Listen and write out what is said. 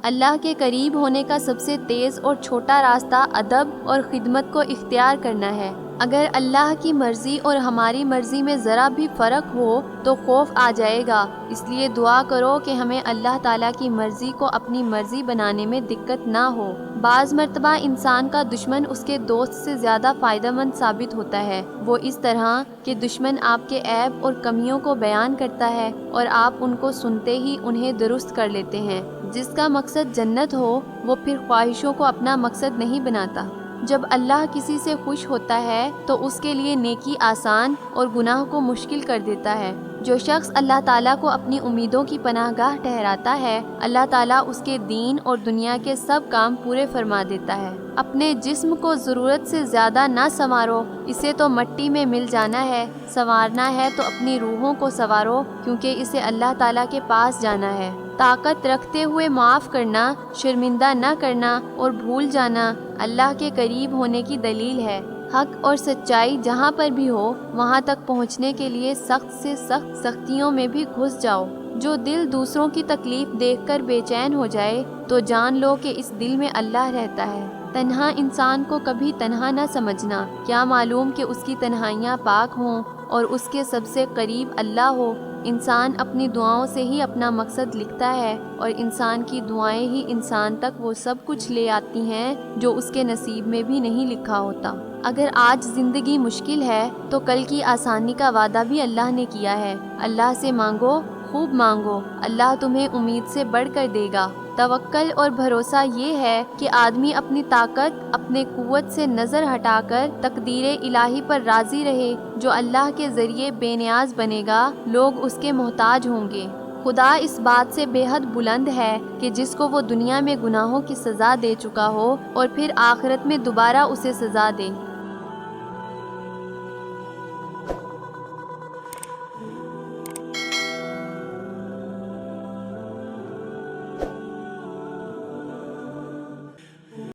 اللہ کے قریب ہونے کا سب سے تیز اور چھوٹا راستہ ادب اور خدمت کو اختیار کرنا ہے۔ اگر اللہ کی مرضی اور ہماری مرضی میں ذرا بھی فرق ہو تو خوف آ جائے گا، اس لیے دعا کرو کہ ہمیں اللہ تعالیٰ کی مرضی کو اپنی مرضی بنانے میں دقت نہ ہو۔ بعض مرتبہ انسان کا دشمن اس کے دوست سے زیادہ فائدہ مند ثابت ہوتا ہے، وہ اس طرح کہ دشمن آپ کے عیب اور کمیوں کو بیان کرتا ہے اور آپ ان کو سنتے ہی انہیں درست کر لیتے ہیں۔ جس کا مقصد جنت ہو وہ پھر خواہشوں کو اپنا مقصد نہیں بناتا۔ جب اللہ کسی سے خوش ہوتا ہے تو اس کے لیے نیکی آسان اور گناہ کو مشکل کر دیتا ہے۔ جو شخص اللہ تعالیٰ کو اپنی امیدوں کی پناہ گاہ ٹھہراتا ہے، اللہ تعالیٰ اس کے دین اور دنیا کے سب کام پورے فرما دیتا ہے۔ اپنے جسم کو ضرورت سے زیادہ نہ سنوارو، اسے تو مٹی میں مل جانا ہے۔ سنوارنا ہے تو اپنی روحوں کو سنوارو، کیونکہ اسے اللہ تعالیٰ کے پاس جانا ہے۔ طاقت رکھتے ہوئے معاف کرنا، شرمندہ نہ کرنا اور بھول جانا اللہ کے قریب ہونے کی دلیل ہے۔ حق اور سچائی جہاں پر بھی ہو وہاں تک پہنچنے کے لیے سخت سے سخت سختیوں میں بھی گھس جاؤ۔ جو دل دوسروں کی تکلیف دیکھ کر بے چین ہو جائے تو جان لو کہ اس دل میں اللہ رہتا ہے۔ تنہا انسان کو کبھی تنہا نہ سمجھنا، کیا معلوم کہ اس کی تنہائیاں پاک ہوں اور اس کے سب سے قریب اللہ ہو۔ انسان اپنی دعاؤں سے ہی اپنا مقصد لکھتا ہے اور انسان کی دعائیں ہی انسان تک وہ سب کچھ لے آتی ہیں جو اس کے نصیب میں بھی نہیں لکھا ہوتا۔ اگر آج زندگی مشکل ہے تو کل کی آسانی کا وعدہ بھی اللہ نے کیا ہے۔ اللہ سے مانگو، خوب مانگو، اللہ تمہیں امید سے بڑھ کر دے گا۔ توکل اور بھروسہ یہ ہے کہ آدمی اپنی طاقت، اپنے قوت سے نظر ہٹا کر تقدیر الہی پر راضی رہے۔ جو اللہ کے ذریعے بے نیاز بنے گا، لوگ اس کے محتاج ہوں گے۔ خدا اس بات سے بے حد بلند ہے کہ جس کو وہ دنیا میں گناہوں کی سزا دے چکا ہو اور پھر آخرت میں دوبارہ اسے سزا دے۔